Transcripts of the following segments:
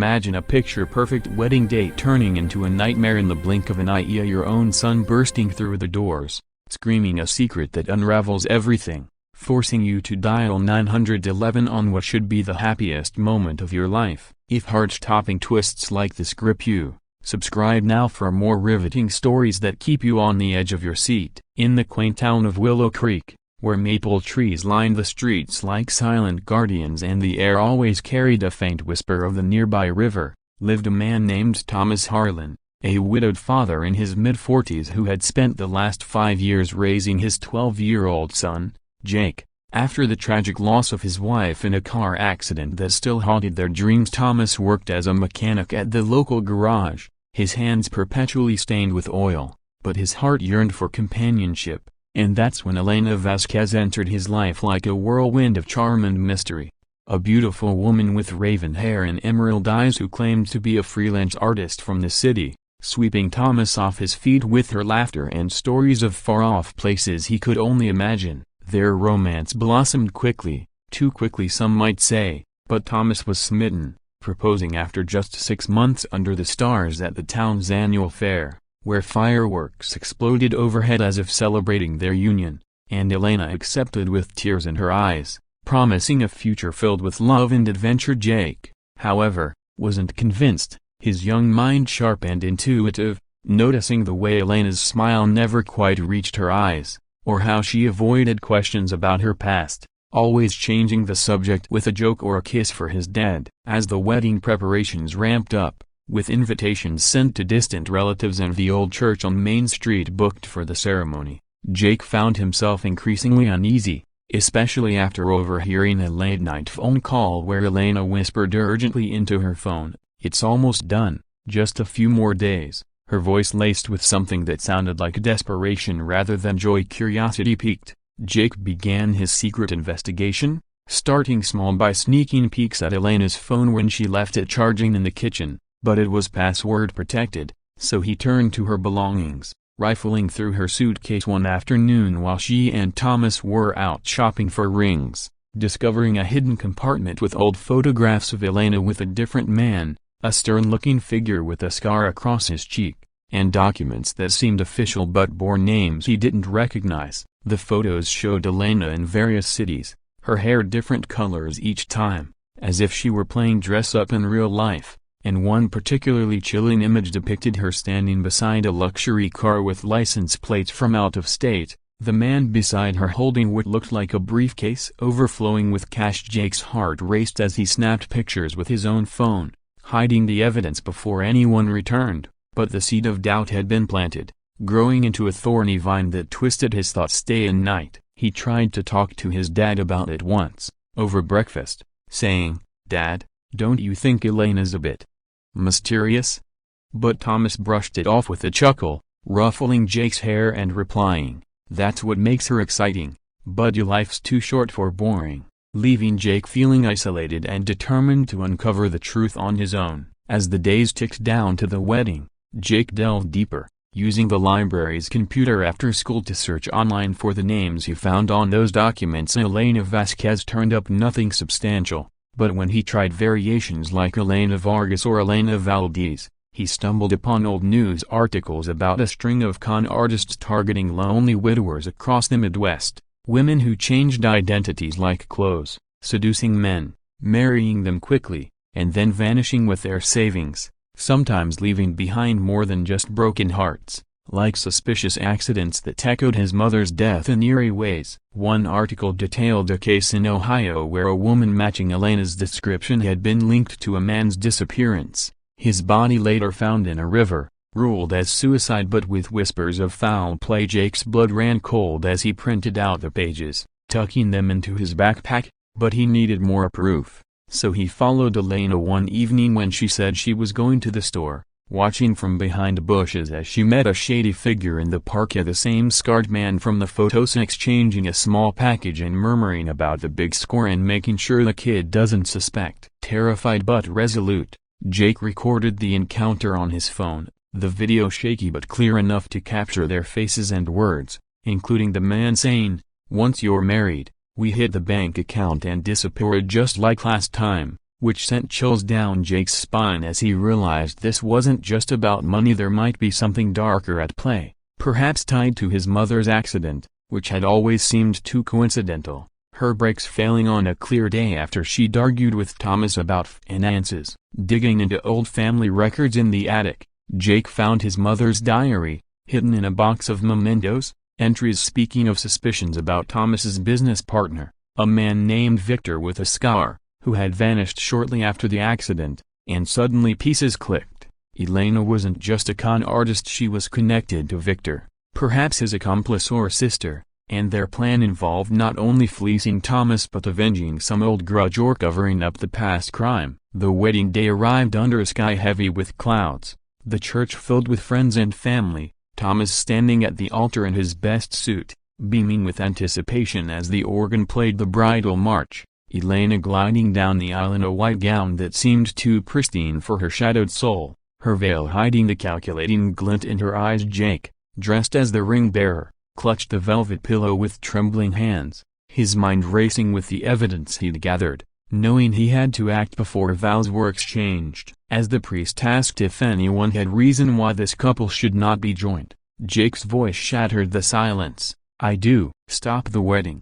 Imagine a picture-perfect wedding date turning into a nightmare in the blink of an eye. Your own son bursting through the doors, screaming a secret that unravels everything, forcing you to dial 911 on what should be the happiest moment of your life. If heart-stopping twists like this grip you, subscribe now for more riveting stories that keep you on the edge of your seat. In the quaint town of Willow Creek, where maple trees lined the streets like silent guardians and the air always carried a faint whisper of the nearby river, lived a man named Thomas Harlan, a widowed father in his mid-40s who had spent the last 5 years raising his 12-year-old son, Jake. After the tragic loss of his wife in a car accident that still haunted their dreams, Thomas worked as a mechanic at the local garage, his hands perpetually stained with oil, but his heart yearned for companionship. And that's when Elena Vasquez entered his life like a whirlwind of charm and mystery. A beautiful woman with raven hair and emerald eyes who claimed to be a freelance artist from the city, sweeping Thomas off his feet with her laughter and stories of far-off places he could only imagine. Their romance blossomed quickly, too quickly some might say, but Thomas was smitten, proposing after just 6 months under the stars at the town's annual fair, where fireworks exploded overhead as if celebrating their union, and Elena accepted with tears in her eyes, promising a future filled with love and adventure. Jake, however, wasn't convinced, his young mind sharp and intuitive, noticing the way Elena's smile never quite reached her eyes, or how she avoided questions about her past, always changing the subject with a joke or a kiss for his dad. As the wedding preparations ramped up, with invitations sent to distant relatives and the old church on Main Street booked for the ceremony, Jake found himself increasingly uneasy, especially after overhearing a late-night phone call where Elena whispered urgently into her phone, "It's almost done, just a few more days," her voice laced with something that sounded like desperation rather than joy. Curiosity piqued, Jake began his secret investigation, starting small by sneaking peeks at Elena's phone when she left it charging in the kitchen. But it was password protected, so he turned to her belongings, rifling through her suitcase one afternoon while she and Thomas were out shopping for rings, discovering a hidden compartment with old photographs of Elena with a different man, a stern-looking figure with a scar across his cheek, and documents that seemed official but bore names he didn't recognize. The photos showed Elena in various cities, her hair different colors each time, as if she were playing dress-up in real life. And one particularly chilling image depicted her standing beside a luxury car with license plates from out of state, the man beside her holding what looked like a briefcase overflowing with cash. Jake's heart raced as he snapped pictures with his own phone, hiding the evidence before anyone returned, but the seed of doubt had been planted, growing into a thorny vine that twisted his thoughts day and night. He tried to talk to his dad about it once, over breakfast, saying, "Dad, don't you think Elena's a bit mysterious?" But Thomas brushed it off with a chuckle, ruffling Jake's hair and replying, "That's what makes her exciting, but your life's too short for boring," leaving Jake feeling isolated and determined to uncover the truth on his own. As the days ticked down to the wedding, Jake delved deeper, using the library's computer after school to search online for the names he found on those documents. Elena Vasquez turned up nothing substantial. But when he tried variations like Elena Vargas or Elena Valdez, he stumbled upon old news articles about a string of con artists targeting lonely widowers across the Midwest, women who changed identities like clothes, seducing men, marrying them quickly, and then vanishing with their savings, sometimes leaving behind more than just broken hearts, like suspicious accidents that echoed his mother's death in eerie ways. One article detailed a case in Ohio where a woman matching Elena's description had been linked to a man's disappearance, his body later found in a river, ruled as suicide but with whispers of foul play. Jake's blood ran cold as he printed out the pages, tucking them into his backpack, but he needed more proof, so he followed Elena one evening when she said she was going to the store, watching from behind bushes as she met a shady figure in the park, the same scarred man from the photos, exchanging a small package and murmuring about the big score and making sure the kid doesn't suspect. Terrified but resolute, Jake recorded the encounter on his phone, the video shaky but clear enough to capture their faces and words, including the man saying, "Once you're married, we hit the bank account and disappeared just like last time." which sent chills down Jake's spine as he realized this wasn't just about money. There might be something darker at play, perhaps tied to his mother's accident, which had always seemed too coincidental, her brakes failing on a clear day after she'd argued with Thomas about finances. Digging into old family records in the attic, Jake found his mother's diary, hidden in a box of mementos, entries speaking of suspicions about Thomas's business partner, a man named Victor with a scar, who had vanished shortly after the accident. And suddenly pieces clicked. Elena wasn't just a con artist, she was connected to Victor, perhaps his accomplice or sister, and their plan involved not only fleecing Thomas but avenging some old grudge or covering up the past crime. The wedding day arrived under a sky heavy with clouds, the church filled with friends and family, Thomas standing at the altar in his best suit, beaming with anticipation as the organ played the bridal march, Elena gliding down the aisle in a white gown that seemed too pristine for her shadowed soul, her veil hiding the calculating glint in her eyes. Jake, dressed as the ring-bearer, clutched the velvet pillow with trembling hands, his mind racing with the evidence he'd gathered, knowing he had to act before vows were exchanged. As the priest asked if anyone had reason why this couple should not be joined, Jake's voice shattered the silence. "I do." "Stop the wedding."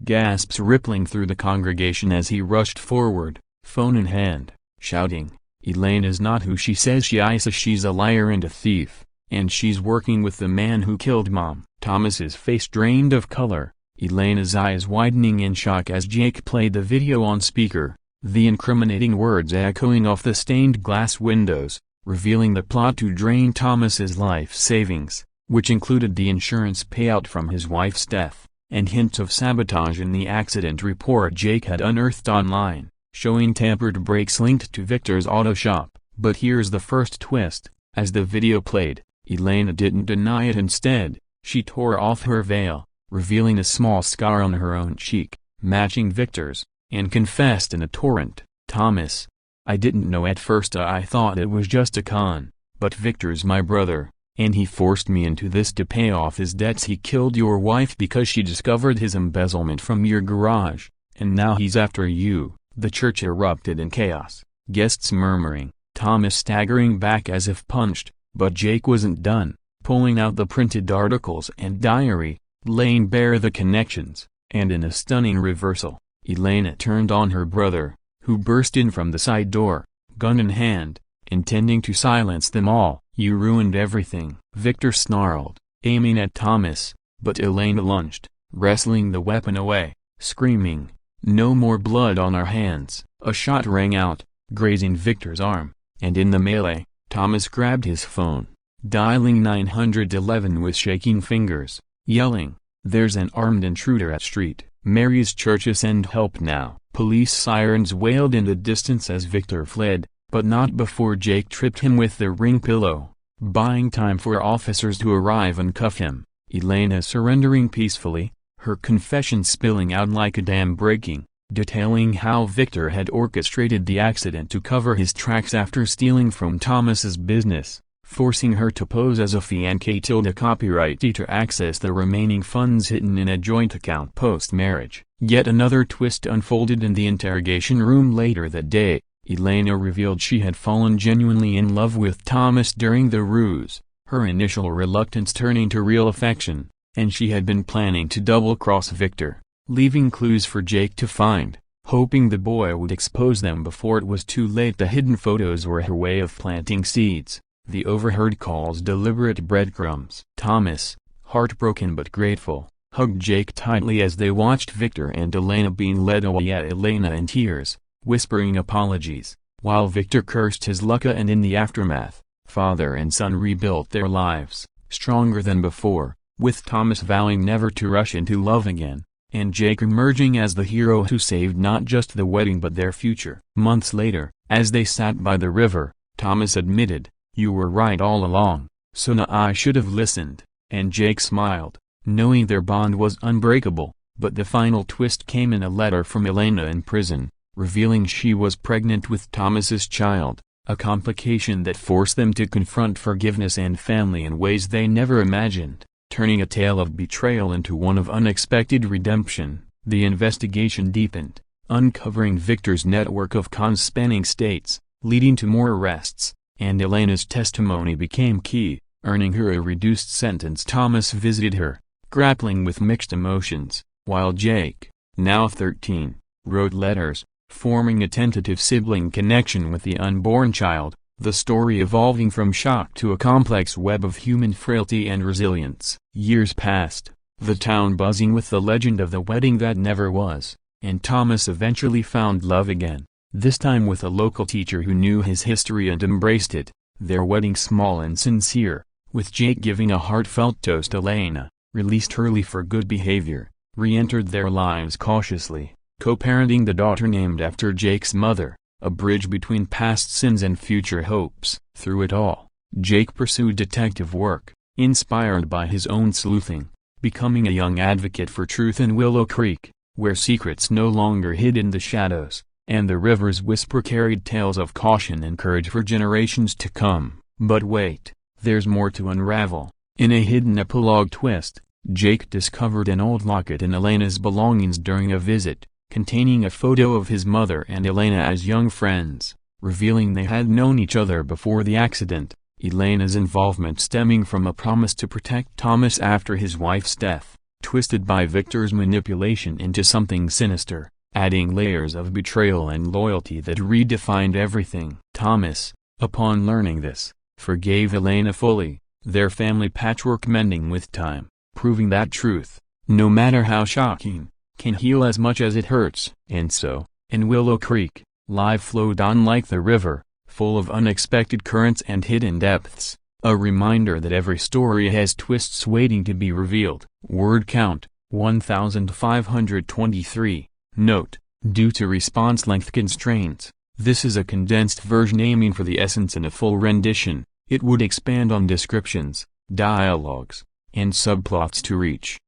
Gasps rippling through the congregation as he rushed forward, phone in hand, shouting, "Elena's not who she says she is. She's a liar and a thief, and she's working with the man who killed Mom." Thomas's face drained of color, Elena's eyes widening in shock as Jake played the video on speaker, the incriminating words echoing off the stained glass windows, revealing the plot to drain Thomas's life savings, which included the insurance payout from his wife's death, and hints of sabotage in the accident report Jake had unearthed online, showing tampered brakes linked to Victor's auto shop. But here's the first twist: as the video played, Elena didn't deny it. Instead, she tore off her veil, revealing a small scar on her own cheek, matching Victor's, and confessed in a torrent, "Thomas, I didn't know at first. I thought it was just a con, but Victor's my brother, and he forced me into this to pay off his debts. He killed your wife because she discovered his embezzlement from your garage, and now he's after you." The church erupted in chaos, guests murmuring, Thomas staggering back as if punched, but Jake wasn't done, pulling out the printed articles and diary, laying bare the connections, and in a stunning reversal, Elena turned on her brother, who burst in from the side door, gun in hand, intending to silence them all. "You ruined everything," Victor snarled, aiming at Thomas, but Elena lunged, wrestling the weapon away, screaming, "No more blood on our hands." A shot rang out, grazing Victor's arm, and in the melee, Thomas grabbed his phone, dialing 911 with shaking fingers, yelling, "There's an armed intruder at Street Mary's Church. Send help now." Police sirens wailed in the distance as Victor fled, but not before Jake tripped him with the ring pillow, buying time for officers to arrive and cuff him. Elena surrendering peacefully, her confession spilling out like a dam breaking, detailing how Victor had orchestrated the accident to cover his tracks after stealing from Thomas's business, forcing her to pose as a fiancée copyrightee to access the remaining funds hidden in a joint account post-marriage. Yet another twist unfolded in the interrogation room later that day. Elena revealed she had fallen genuinely in love with Thomas during the ruse, her initial reluctance turning to real affection, and she had been planning to double-cross Victor, leaving clues for Jake to find, hoping the boy would expose them before it was too late. The hidden photos were her way of planting seeds, the overheard calls deliberate breadcrumbs. Thomas, heartbroken but grateful, hugged Jake tightly as they watched Victor and Elena being led away, at Elena in tears, whispering apologies, while Victor cursed his luck. And in the aftermath, father and son rebuilt their lives, stronger than before, with Thomas vowing never to rush into love again, and Jake emerging as the hero who saved not just the wedding but their future. Months later, as they sat by the river, Thomas admitted, "You were right all along, so now I should have listened," and Jake smiled, knowing their bond was unbreakable. But the final twist came in a letter from Elena in prison, revealing she was pregnant with Thomas's child, a complication that forced them to confront forgiveness and family in ways they never imagined, turning a tale of betrayal into one of unexpected redemption. The investigation deepened, uncovering Victor's network of cons spanning states, leading to more arrests, and Elena's testimony became key, earning her a reduced sentence. Thomas visited her, grappling with mixed emotions, while Jake, now 13, wrote letters, forming a tentative sibling connection with the unborn child, the story evolving from shock to a complex web of human frailty and resilience. Years passed, the town buzzing with the legend of the wedding that never was, and Thomas eventually found love again, this time with a local teacher who knew his history and embraced it, their wedding small and sincere, with Jake giving a heartfelt toast. Elena, released early for good behavior, re-entered their lives cautiously, co-parenting the daughter named after Jake's mother, a bridge between past sins and future hopes. Through it all, Jake pursued detective work, inspired by his own sleuthing, becoming a young advocate for truth in Willow Creek, where secrets no longer hid in the shadows, and the river's whisper carried tales of caution and courage for generations to come. But wait, there's more to unravel. In a hidden epilogue twist, Jake discovered an old locket in Elena's belongings during a visit, containing a photo of his mother and Elena as young friends, revealing they had known each other before the accident. Elena's involvement stemming from a promise to protect Thomas after his wife's death, twisted by Victor's manipulation into something sinister, adding layers of betrayal and loyalty that redefined everything. Thomas, upon learning this, forgave Elena fully, their family patchwork mending with time, proving that truth, no matter how shocking, can heal as much as it hurts. And so, in Willow Creek, life flowed on like the river, full of unexpected currents and hidden depths, a reminder that every story has twists waiting to be revealed. Word count, 1523. Note, due to response length constraints, this is a condensed version aiming for the essence. In a full rendition, it would expand on descriptions, dialogues, and subplots to reach